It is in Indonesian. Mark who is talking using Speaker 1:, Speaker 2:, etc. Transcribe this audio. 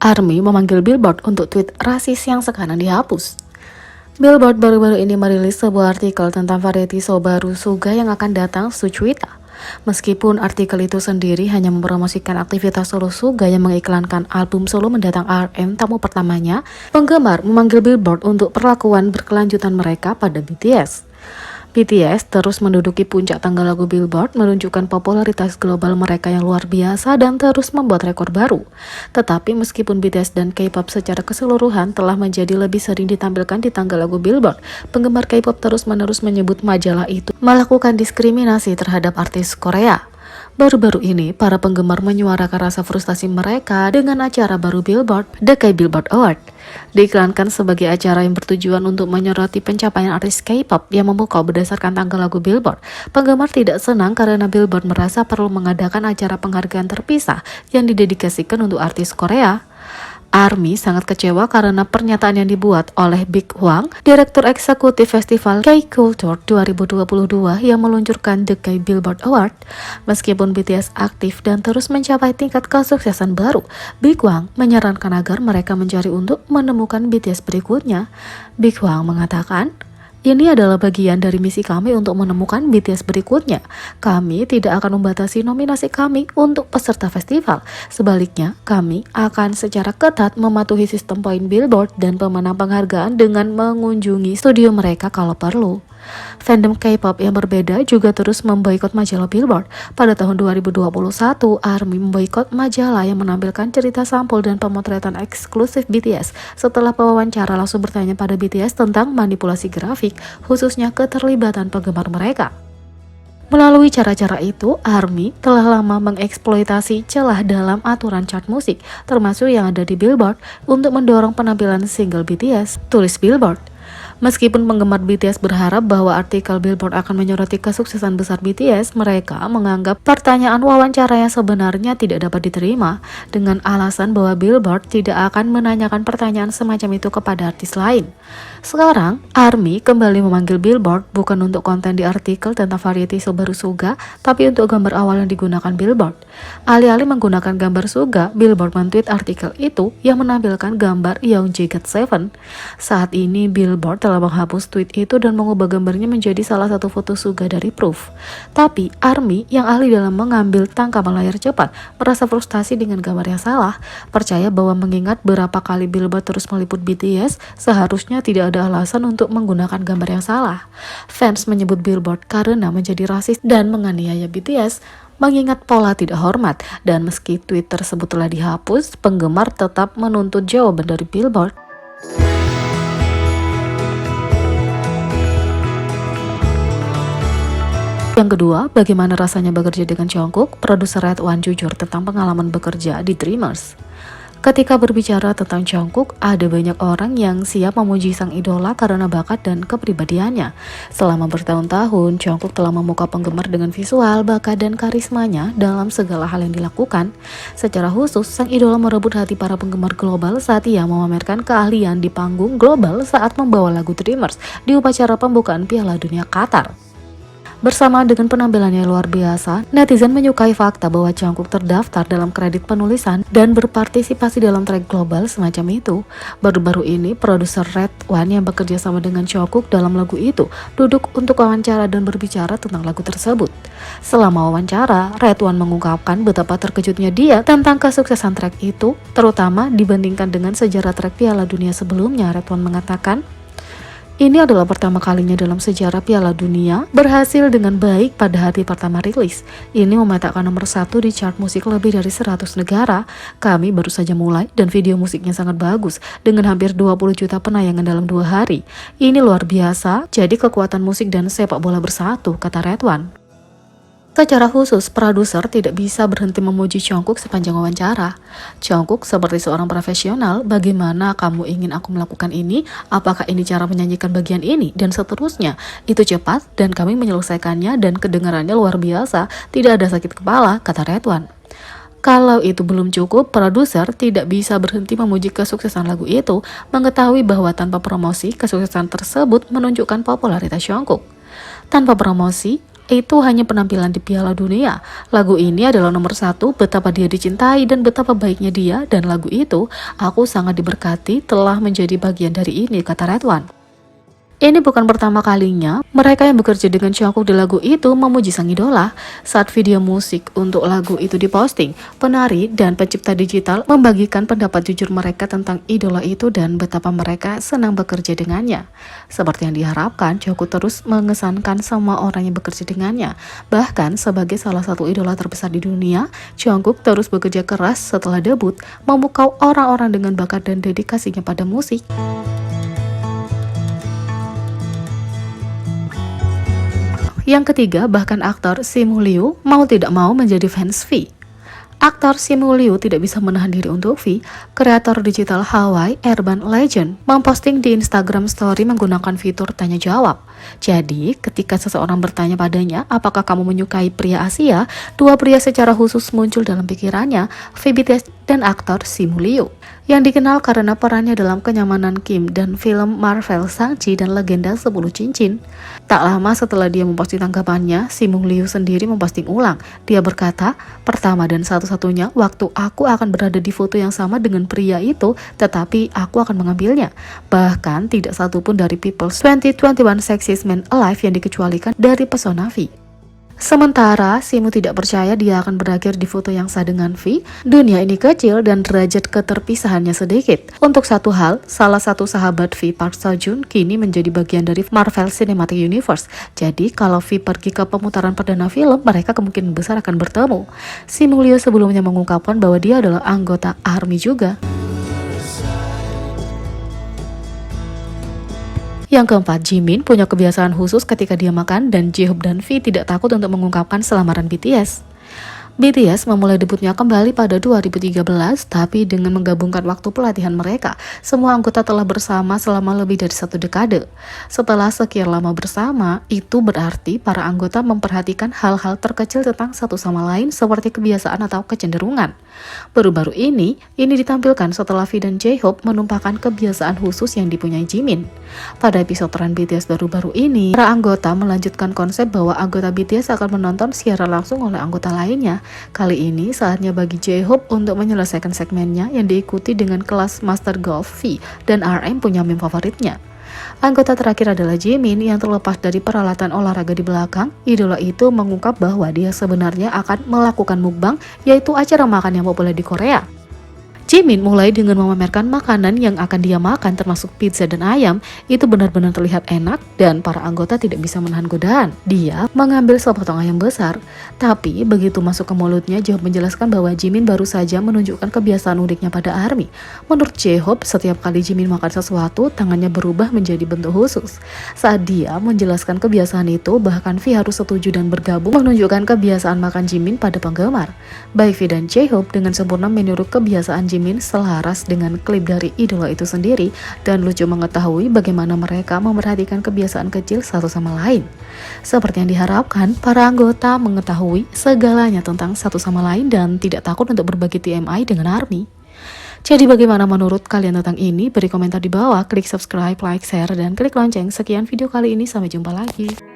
Speaker 1: ARMY memanggil Billboard untuk tweet rasis yang sekarang dihapus. Billboard baru-baru ini merilis sebuah artikel tentang variety show baru Suga yang akan datang Suchwita. Meskipun artikel itu sendiri hanya mempromosikan aktivitas solo Suga yang mengiklankan album solo mendatang RM tamu pertamanya, penggemar memanggil Billboard untuk perlakuan berkelanjutan mereka pada BTS. BTS terus menduduki puncak tangga lagu Billboard, menunjukkan popularitas global mereka yang luar biasa dan terus membuat rekor baru. Tetapi meskipun BTS dan K-pop secara keseluruhan telah menjadi lebih sering ditampilkan di tangga lagu Billboard, penggemar K-pop terus-menerus menyebut majalah itu melakukan diskriminasi terhadap artis Korea. Baru-baru ini, para penggemar menyuarakan rasa frustasi mereka dengan acara baru Billboard, The K-Billboard Award. Diiklankan sebagai acara yang bertujuan untuk menyoroti pencapaian artis K-pop yang memukau berdasarkan tanggal lagu Billboard. Penggemar tidak senang karena Billboard merasa perlu mengadakan acara penghargaan terpisah yang didedikasikan untuk artis Korea. ARMY sangat kecewa karena pernyataan yang dibuat oleh Big Hwang, Direktur Eksekutif Festival K-Culture 2022 yang meluncurkan The K-Billboard Award. Meskipun BTS aktif dan terus mencapai tingkat kesuksesan baru, Big Hwang menyarankan agar mereka mencari untuk menemukan BTS berikutnya. Big Hwang mengatakan, "Ini adalah bagian dari misi kami untuk menemukan BTS berikutnya. Kami tidak akan membatasi nominasi kami untuk peserta festival. Sebaliknya, kami akan secara ketat mematuhi sistem poin Billboard dan pemenang penghargaan dengan mengunjungi studio mereka kalau perlu." Fandom K-pop yang berbeda juga terus memboikot majalah Billboard. Pada tahun 2021, ARMY memboikot majalah yang menampilkan cerita sampul dan pemotretan eksklusif BTS setelah pewawancara langsung bertanya pada BTS tentang manipulasi grafik, khususnya keterlibatan penggemar mereka. Melalui cara-cara itu, ARMY telah lama mengeksploitasi celah dalam aturan chart musik, termasuk yang ada di Billboard, untuk mendorong penampilan single BTS, tulis Billboard. Meskipun penggemar BTS berharap bahwa artikel Billboard akan menyoroti kesuksesan besar BTS, mereka menganggap pertanyaan wawancara yang sebenarnya tidak dapat diterima, dengan alasan bahwa Billboard tidak akan menanyakan pertanyaan semacam itu kepada artis lain. Sekarang, ARMY kembali memanggil Billboard bukan untuk konten di artikel tentang variety show baru Suga, tapi untuk gambar awal yang digunakan Billboard. Alih-alih menggunakan gambar Suga, Billboard men-tweet artikel itu yang menampilkan gambar Youngji GOT7. Saat ini, Billboard telah menghapus tweet itu dan mengubah gambarnya menjadi salah satu foto Suga dari Proof. Tapi ARMY yang ahli dalam mengambil tangkapan layar cepat merasa frustasi dengan gambar yang salah, percaya bahwa mengingat berapa kali Billboard terus meliput BTS, seharusnya tidak ada alasan untuk menggunakan gambar yang salah. Fans menyebut Billboard karena menjadi rasis dan menganiaya BTS, mengingat pola tidak hormat, dan meski tweet tersebut telah dihapus, penggemar tetap menuntut jawaban dari Billboard. Yang kedua, bagaimana rasanya bekerja dengan Jungkook? Produser Red One jujur tentang pengalaman bekerja di Dreamers. Ketika berbicara tentang Jungkook, ada banyak orang yang siap memuji sang idola karena bakat dan kepribadiannya. Selama bertahun-tahun, Jungkook telah memukau penggemar dengan visual, bakat, dan karismanya dalam segala hal yang dilakukan. Secara khusus, sang idola merebut hati para penggemar global saat ia memamerkan keahlian di panggung global saat membawa lagu Dreamers di upacara pembukaan Piala Dunia Qatar. Bersama dengan penampilannya luar biasa, netizen menyukai fakta bahwa Jungkook terdaftar dalam kredit penulisan dan berpartisipasi dalam track global semacam itu. Baru-baru ini, produser Red One yang bekerja sama dengan Jungkook dalam lagu itu duduk untuk wawancara dan berbicara tentang lagu tersebut. Selama wawancara, Red One mengungkapkan betapa terkejutnya dia tentang kesuksesan track itu, terutama dibandingkan dengan sejarah track Piala Dunia sebelumnya. Red One mengatakan, "Ini adalah pertama kalinya dalam sejarah Piala Dunia berhasil dengan baik pada hari pertama rilis. Ini memetakan nomor 1 di chart musik lebih dari 100 negara. Kami baru saja mulai dan video musiknya sangat bagus dengan hampir 20 juta penayangan dalam 2 hari. Ini luar biasa, jadi kekuatan musik dan sepak bola bersatu," kata Red One. Secara khusus, produser tidak bisa berhenti memuji Jungkook sepanjang wawancara. "Jungkook seperti seorang profesional, bagaimana kamu ingin aku melakukan ini? Apakah ini cara menyanyikan bagian ini? Dan seterusnya. Itu cepat dan kami menyelesaikannya dan kedengarannya luar biasa, tidak ada sakit kepala," kata Red One. Kalau itu belum cukup, produser tidak bisa berhenti memuji kesuksesan lagu itu, mengetahui bahwa tanpa promosi, kesuksesan tersebut menunjukkan popularitas Jungkook. Tanpa promosi, itu hanya penampilan di Piala Dunia. Lagu ini adalah nomor satu, betapa dia dicintai dan betapa baiknya dia, dan lagu itu aku sangat diberkati telah menjadi bagian dari ini, kata Redwan. Ini bukan pertama kalinya mereka yang bekerja dengan Jungkook di lagu itu memuji sang idola. Saat video musik untuk lagu itu diposting, penari dan pencipta digital membagikan pendapat jujur mereka tentang idola itu dan betapa mereka senang bekerja dengannya. Seperti yang diharapkan, Jungkook terus mengesankan semua orang yang bekerja dengannya. Bahkan sebagai salah satu idola terbesar di dunia, Jungkook terus bekerja keras setelah debut, memukau orang-orang dengan bakat dan dedikasinya pada musik. Yang ketiga, bahkan aktor Simu Liu mau tidak mau menjadi fans V. Aktor Simu Liu tidak bisa menahan diri untuk V. Kreator digital Hawaii, Urban Legend, memposting di Instagram Story menggunakan fitur tanya jawab. Jadi, ketika seseorang bertanya padanya, apakah kamu menyukai pria Asia? Dua pria secara khusus muncul dalam pikirannya, V BTS dan aktor Simu Liu, yang dikenal karena perannya dalam Kenyamanan Kim dan film Marvel Shang-Chi dan Legenda 10 Cincin. Tak lama setelah dia memposting tanggapannya, Simu Liu sendiri memposting ulang. Dia berkata, pertama dan satu-satunya waktu aku akan berada di foto yang sama dengan pria itu, tetapi aku akan mengambilnya. Bahkan tidak satupun dari People's 2021 Sexiest Man Alive yang dikecualikan dari pesona V. Sementara Simu tidak percaya dia akan berakhir di foto yang sah dengan V. Dunia ini kecil dan derajat keterpisahannya sedikit. Untuk satu hal, salah satu sahabat V, Park Seo-joon, kini menjadi bagian dari Marvel Cinematic Universe. Jadi kalau V pergi ke pemutaran perdana film, mereka kemungkinan besar akan bertemu. Simu Liu sebelumnya mengungkapkan bahwa dia adalah anggota ARMY juga. Yang keempat, Jimin punya kebiasaan khusus ketika dia makan dan J-Hope dan V tidak takut untuk mengungkapkan selamaran BTS. BTS memulai debutnya kembali pada 2013, tapi dengan menggabungkan waktu pelatihan mereka, semua anggota telah bersama selama lebih dari 1 dekade. Setelah sekian lama bersama, itu berarti para anggota memperhatikan hal-hal terkecil tentang satu sama lain seperti kebiasaan atau kecenderungan. Baru-baru ini ditampilkan setelah V dan J-Hope menumpahkan kebiasaan khusus yang dipunyai Jimin. Pada episode tren BTS baru-baru ini, para anggota melanjutkan konsep bahwa anggota BTS akan menonton secara langsung oleh anggota lainnya. Kali ini saatnya bagi J-Hope untuk menyelesaikan segmennya yang diikuti dengan kelas Master Golf V dan RM punya meme favoritnya. Anggota terakhir adalah Jimin yang terlepas dari peralatan olahraga di belakang. Idola itu mengungkap bahwa dia sebenarnya akan melakukan mukbang, yaitu acara makan yang populer di Korea. Jimin mulai dengan memamerkan makanan yang akan dia makan termasuk pizza dan ayam. Itu benar-benar terlihat enak dan para anggota tidak bisa menahan godaan. Dia mengambil sepotong ayam besar, tapi begitu masuk ke mulutnya, J-Hope menjelaskan bahwa Jimin baru saja menunjukkan kebiasaan uniknya pada ARMY. Menurut J-Hope, setiap kali Jimin makan sesuatu, tangannya berubah menjadi bentuk khusus. Saat dia menjelaskan kebiasaan itu, bahkan V harus setuju dan bergabung menunjukkan kebiasaan makan Jimin pada penggemar. Baik V dan J-Hope dengan sempurna meniru kebiasaan Jimin selaras dengan klip dari idola itu sendiri, dan lucu mengetahui bagaimana mereka memperhatikan kebiasaan kecil satu sama lain. Seperti yang diharapkan, para anggota mengetahui segalanya tentang satu sama lain dan tidak takut untuk berbagi TMI dengan ARMY. Jadi bagaimana menurut kalian tentang ini? Beri komentar di bawah, klik subscribe, like, share, dan klik lonceng. Sekian video kali ini, sampai jumpa lagi.